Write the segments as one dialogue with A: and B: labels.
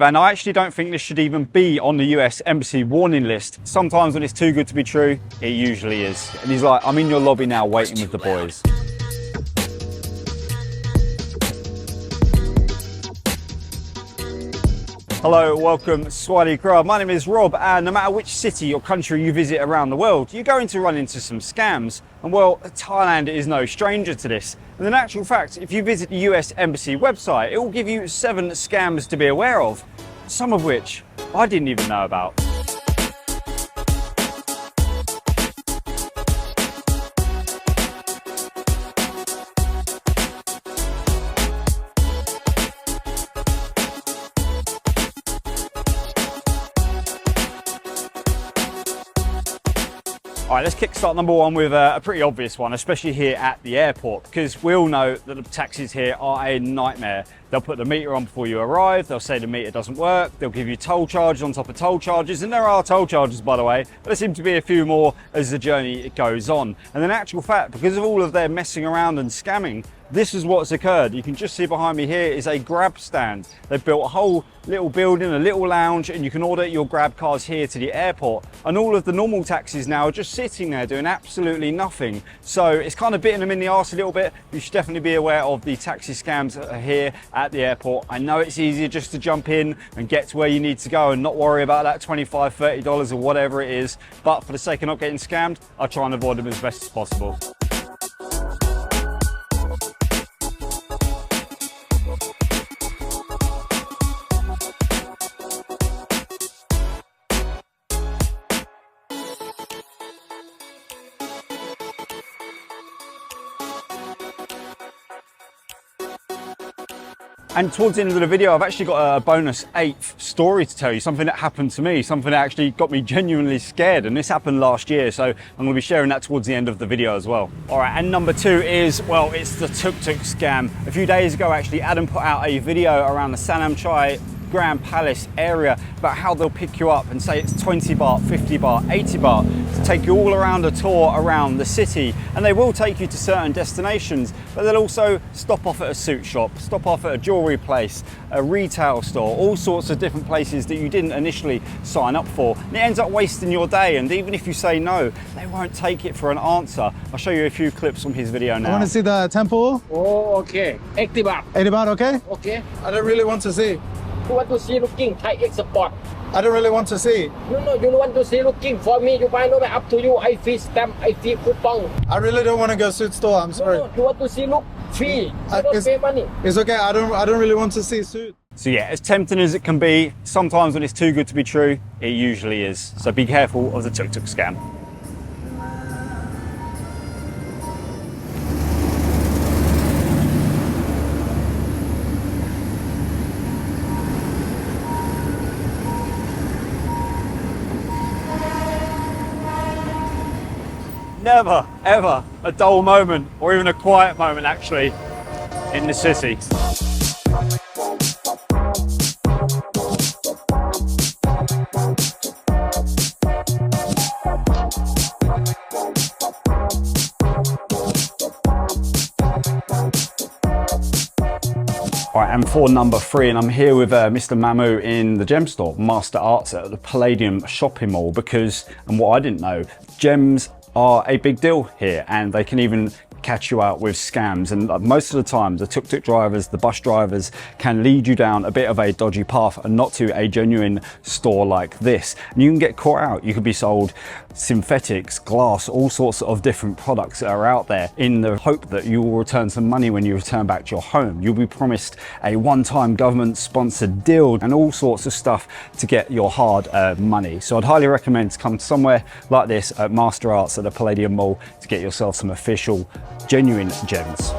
A: And I actually don't think this should even be on the US Embassy warning list. Sometimes when it's too good to be true, it usually is. And he's like, I'm in your lobby now waiting with the boys. Hello, welcome Swahili Crowd. My name is Rob, and no matter which city or country you visit around the world, you're going to run into some scams. And well, Thailand is no stranger to this. And in actual fact, if you visit the US Embassy website, it will give you 7 scams to be aware of, some of which I didn't even know about. All right, let's kickstart number 1 with a pretty obvious one, especially here at the airport, because we all know that the taxis here are a nightmare. They'll put the meter on before you arrive, they'll say the meter doesn't work, they'll give you toll charges on top of toll charges, and there are toll charges, by the way, but there seem to be a few more as the journey goes on. And in actual fact, because of all of their messing around and scamming, this is what's occurred. You can just see behind me here is a grab stand. They've built a whole little building, a little lounge, and you can order your grab cars here to the airport. And all of the normal taxis now are just sitting there doing absolutely nothing. So it's kind of bitting them in the arse a little bit. You should definitely be aware of the taxi scams that are here at the airport. I know it's easier just to jump in and get to where you need to go and not worry about that $25, $30 or whatever it is. But for the sake of not getting scammed, I try and avoid them as best as possible. And towards the end of the video, I've actually got a bonus 8th story to tell you, something that happened to me, something that actually got me genuinely scared. And this happened last year, so I'm going to be sharing that towards the end of the video as well. All right, and number 2 is, well, it's the tuk-tuk scam. A few days ago, actually, Adam put out a video around the Sanam Chai Grand Palace area about how they'll pick you up and say it's 20 baht, 50 baht, 80 baht to take you all around a tour around the city. And they will take you to certain destinations, but they'll also stop off at a suit shop, stop off at a jewelry place, a retail store, all sorts of different places that you didn't initially sign up for. And it ends up wasting your day, and even if you say no, they won't take it for an answer. I'll show you a few clips from his video now.
B: I want to see the temple.
C: Oh, okay. 80 baht.
B: 80 baht, okay?
C: Okay.
B: I don't really want to see.
C: You want to see looking Thai export?
B: I don't really want to see.
C: No, you want to see looking for me. You buy no way up to you. I fee stamp, I fee coupon.
B: I really don't want to go suit store. I'm sorry.
C: No, you want to see look free. I don't pay money.
B: It's okay. I don't really want to see suit.
A: So yeah, as tempting as it can be, sometimes when it's too good to be true, it usually is. So be careful of the tuk-tuk scam. Never, ever a dull moment, or even a quiet moment actually, in the city. All right, and for number 3, and I'm here with Mr. Mamu in the gem store, Master Arts at the Palladium shopping mall, because, and what I didn't know, gems are a big deal here, and they can even catch you out with scams. And most of the time, the tuk-tuk drivers, the bus drivers can lead you down a bit of a dodgy path and not to a genuine store like this. And you can get caught out. You could be sold synthetics, glass, all sorts of different products that are out there in the hope that you will return some money when you return back to your home. You'll be promised a one-time government-sponsored deal and all sorts of stuff to get your hard-earned money. So I'd highly recommend to come to somewhere like this at Master Arts at the Palladium Mall to get yourself some official, genuine gems.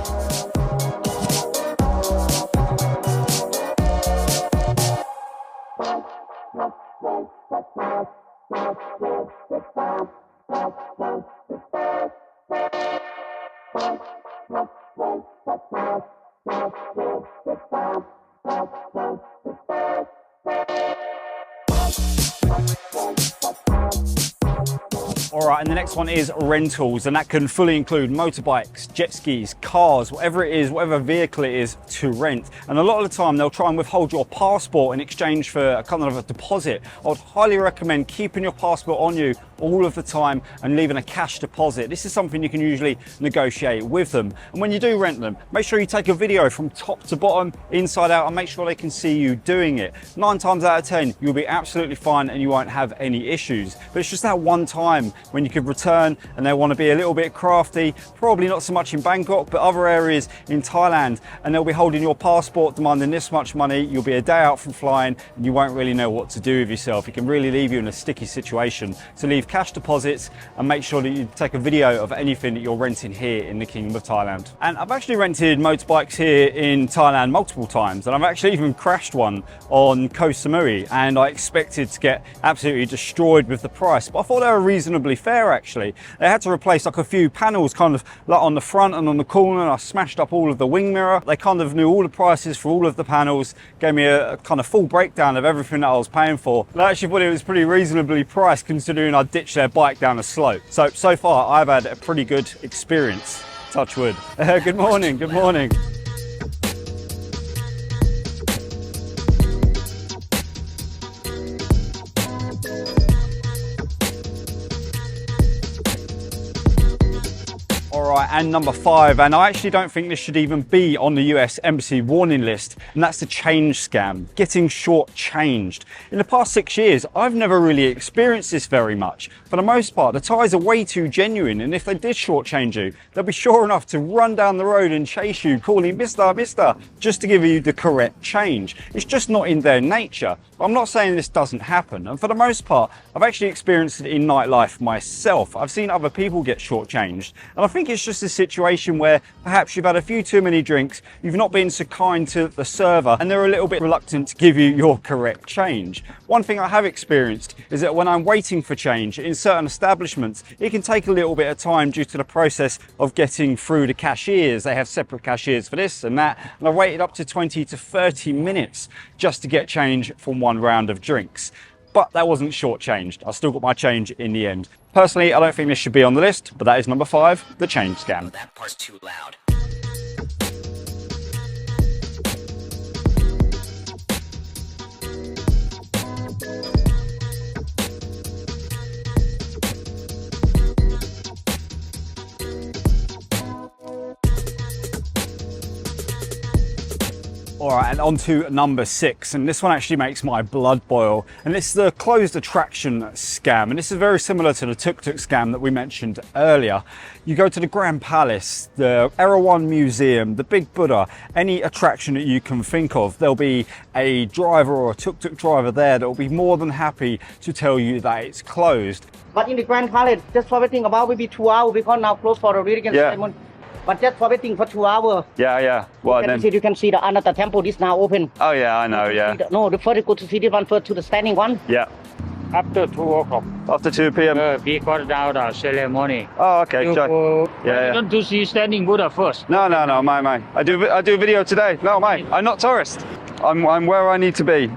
A: All right, and the next one is rentals, and that can fully include motorbikes, jet skis, cars, whatever it is, whatever vehicle it is to rent. And a lot of the time they'll try and withhold your passport in exchange for a kind of a deposit. I would highly recommend keeping your passport on you all of the time and leaving a cash deposit. This is something you can usually negotiate with them. And when you do rent them, make sure you take a video from top to bottom, inside out, and make sure they can see you doing it. 9 times out of 10, you'll be absolutely fine and you won't have any issues. But it's just that one time when you could return and they want to be a little bit crafty, probably not so much in Bangkok, but other areas in Thailand, and they'll be holding your passport, demanding this much money. You'll be a day out from flying and you won't really know what to do with yourself. It can really leave you in a sticky situation. So leave cash deposits and make sure that you take a video of anything that you're renting here in the Kingdom of Thailand. And I've actually rented motorbikes here in Thailand multiple times, and I've actually even crashed one on Koh Samui, and I expected to get absolutely destroyed with the price, but I thought they were reasonably fair actually. They had to replace like a few panels kind of like on the front and on the corner, and I smashed up all of the wing mirror. They kind of knew all the prices for all of the panels, gave me a kind of full breakdown of everything that I was paying for. And I actually thought it was pretty reasonably priced considering I ditched their bike down a slope. So far I've had a pretty good experience, touch wood. Good morning, good morning. All right, and number 5, and I actually don't think this should even be on the US Embassy warning list, and that's the change scam, getting short-changed. In the past 6 years, I've never really experienced this very much. For the most part, the Thais are way too genuine, and if they did shortchange you, they'll be sure enough to run down the road and chase you, calling Mister, Mister, just to give you the correct change. It's just not in their nature. I'm not saying this doesn't happen, and for the most part, I've actually experienced it in nightlife myself. I've seen other people get shortchanged, and I think it's just a situation where perhaps you've had a few too many drinks, you've not been so kind to the server, and they're a little bit reluctant to give you your correct change. One thing I have experienced is that when I'm waiting for change in certain establishments, it can take a little bit of time due to the process of getting through the cashiers. They have separate cashiers for this and that, and I've waited up to 20 to 30 minutes just to get change from one round of drinks. But that wasn't shortchanged. I still got my change in the end. Personally, I don't think this should be on the list, but that is number 5, the change scam.
D: That part's too loud.
A: All right, and on to number 6, and this one actually makes my blood boil, and it's the closed attraction scam, and this is very similar to the tuk-tuk scam that we mentioned earlier. You go to the Grand Palace, the Erawan Museum, the Big Buddha, any attraction that you can think of, there'll be a driver or a tuk-tuk driver there that will be more than happy to tell you that it's closed.
E: But in the Grand Palace, just for waiting about maybe 2 hours because now closed for the religious ceremony. But just for waiting for 2 hours.
A: Yeah. What then?
E: You can see the Ananta temple is now open.
A: Oh yeah, I know, yeah.
E: No, the first go to see this one first to the standing one.
A: Yeah.
C: After 2 o'clock,
A: After 2 p.m.
C: because now the ceremony.
A: Oh, okay.
C: You go,
A: Yeah.
C: want to see standing Buddha first.
A: No, mate. I do a video today. No, mate. I'm not tourist. I'm where I need to be.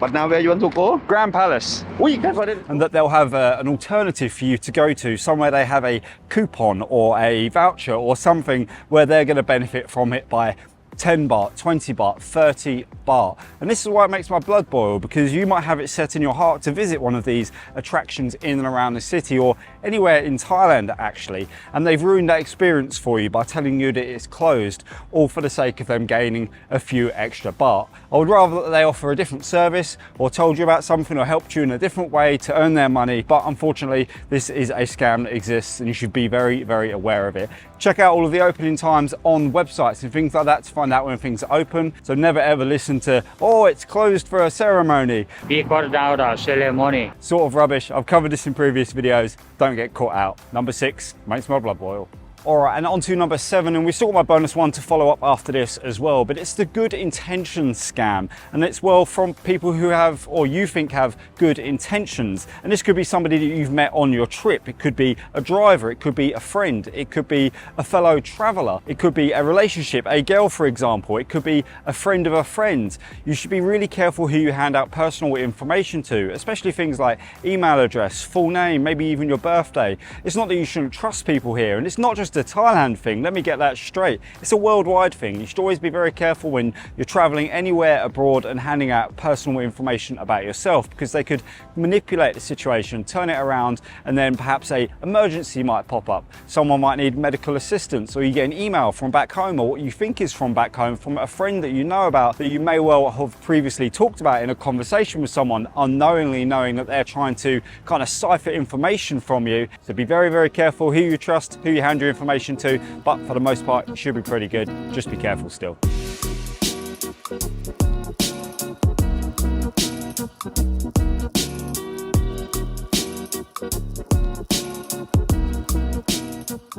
F: But now where you want to go?
A: Grand Palace. And that they'll have an alternative for you to go to, somewhere they have a coupon or a voucher or something where they're going to benefit from it by 10 baht, 20 baht, 30 baht. And this is why it makes my blood boil, because you might have it set in your heart to visit one of these attractions in and around the city or anywhere in Thailand actually, and they've ruined that experience for you by telling you that it's closed, all for the sake of them gaining a few extra baht. I would rather that they offer a different service or told you about something or helped you in a different way to earn their money, but unfortunately this is a scam that exists and you should be very, very aware of it. Check out all of the opening times on websites and things like that to find out when things are open. So never ever listen to, oh, it's closed for a ceremony.
C: Because now the ceremony.
A: Sort of rubbish. I've covered this in previous videos. Don't get caught out. Number 6 makes my blood boil. All right, and on to number 7, and we've still got my bonus one to follow up after this as well, but it's the good intentions scam. And it's, well, from people who have, or you think have, good intentions. And this could be somebody that you've met on your trip. It could be a driver, it could be a friend, it could be a fellow traveler, it could be a relationship, a girl, for example, it could be a friend of a friend. You should be really careful who you hand out personal information to, especially things like email address, full name, maybe even your birthday. It's not that you shouldn't trust people here, and it's not just a Thailand thing, let me get that straight. It's a worldwide thing. You should always be very careful when you're traveling anywhere abroad and handing out personal information about yourself, because they could manipulate the situation, turn it around, and then perhaps an emergency might pop up. Someone might need medical assistance, or you get an email from back home, or what you think is from back home, from a friend that you know about, that you may well have previously talked about in a conversation with someone, unknowingly knowing that they're trying to kind of cipher information from you. So be very, very careful who you trust, who you hand your information to, but for the most part, it should be pretty good. Just be careful still.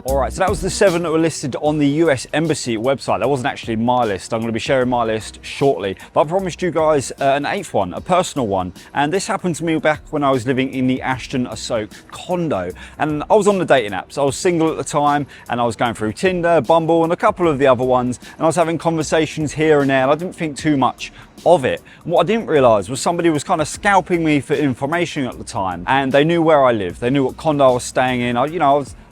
A: All right, so that was the 7 that were listed on the US Embassy website. That wasn't actually my list. I'm going to be sharing my list shortly. But I promised you guys an 8th one, a personal one. And this happened to me back when I was living in the Ashton Asok condo. And I was on the dating apps. I was single at the time, and I was going through Tinder, Bumble, and a couple of the other ones. And I was having conversations here and there, and I didn't think too much of it. And what I didn't realise was somebody was kind of scalping me for information at the time, and they knew where I lived. They knew what condo I was staying in. I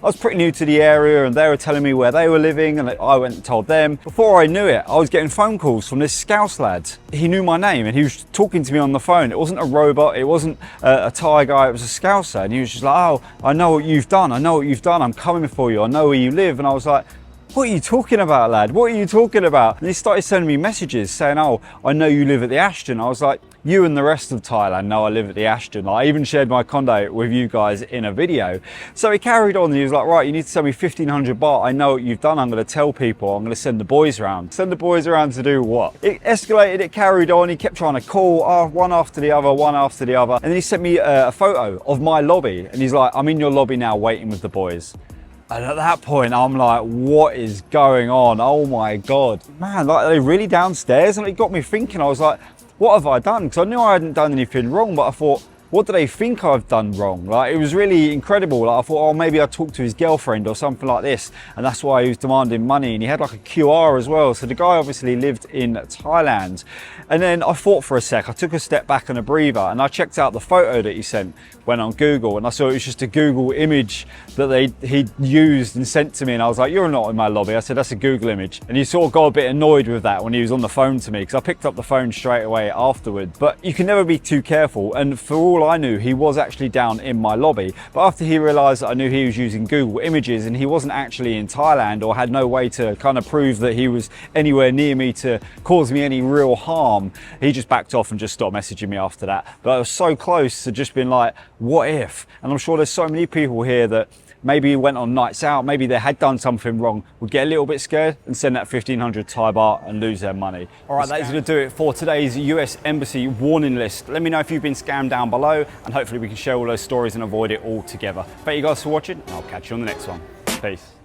A: was pretty new to the area, and they were telling me where they were living, and I went and told them. Before I knew it, I was getting phone calls from this Scouse lad. He knew my name, and he was talking to me on the phone. It wasn't a robot, it wasn't a Thai guy, it was a Scouser, and he was just like, "Oh, I know what you've done, I know what you've done, I'm coming for you, I know where you live." And I was like, "What are you talking about, lad? What are you talking about?" And he started sending me messages saying, "Oh, I know you live at the Ashton." I was like, "You and the rest of Thailand know I live at the Ashton." I even shared my condo with you guys in a video. So he carried on, and he was like, "Right, you need to send me 1,500 baht. I know what you've done. I'm going to tell people. I'm going to send the boys around." Send the boys around to do what? It escalated, it carried on. He kept trying to call one after the other, one after the other. And then he sent me a photo of my lobby, and he's like, "I'm in your lobby now waiting with the boys." And at that point, I'm like, what is going on? Oh my God. Man, like, are they really downstairs? And it got me thinking. I was like, what have I done? Because I knew I hadn't done anything wrong, but I thought, what do they think I've done wrong? Like, it was really incredible. Like, I thought, oh, maybe I talked to his girlfriend or something like this, and that's why he was demanding money. And he had like a QR as well. So the guy obviously lived in Thailand. And then I thought for a sec, I took a step back and a breather, and I checked out the photo that he sent, went on Google, and I saw it was just a Google image that he'd used and sent to me. And I was like, "You're not in my lobby." I said, "That's a Google image." And he sort of got a bit annoyed with that when he was on the phone to me, because I picked up the phone straight away afterward. But you can never be too careful. And for all I knew, he was actually down in my lobby. But after he realized that I knew he was using Google images and he wasn't actually in Thailand, or had no way to kind of prove that he was anywhere near me to cause me any real harm, he just backed off and just stopped messaging me after that. But I was so close to just being like, what if? And I'm sure there's so many people here that maybe went on nights out, maybe they had done something wrong, would get a little bit scared and send that 1,500 Thai baht and lose their money. All right, that is going to do it for today's US Embassy warning list. Let me know if you've been scammed down below, and hopefully we can share all those stories and avoid it all together. Thank you guys for watching, and I'll catch you on the next one. Peace.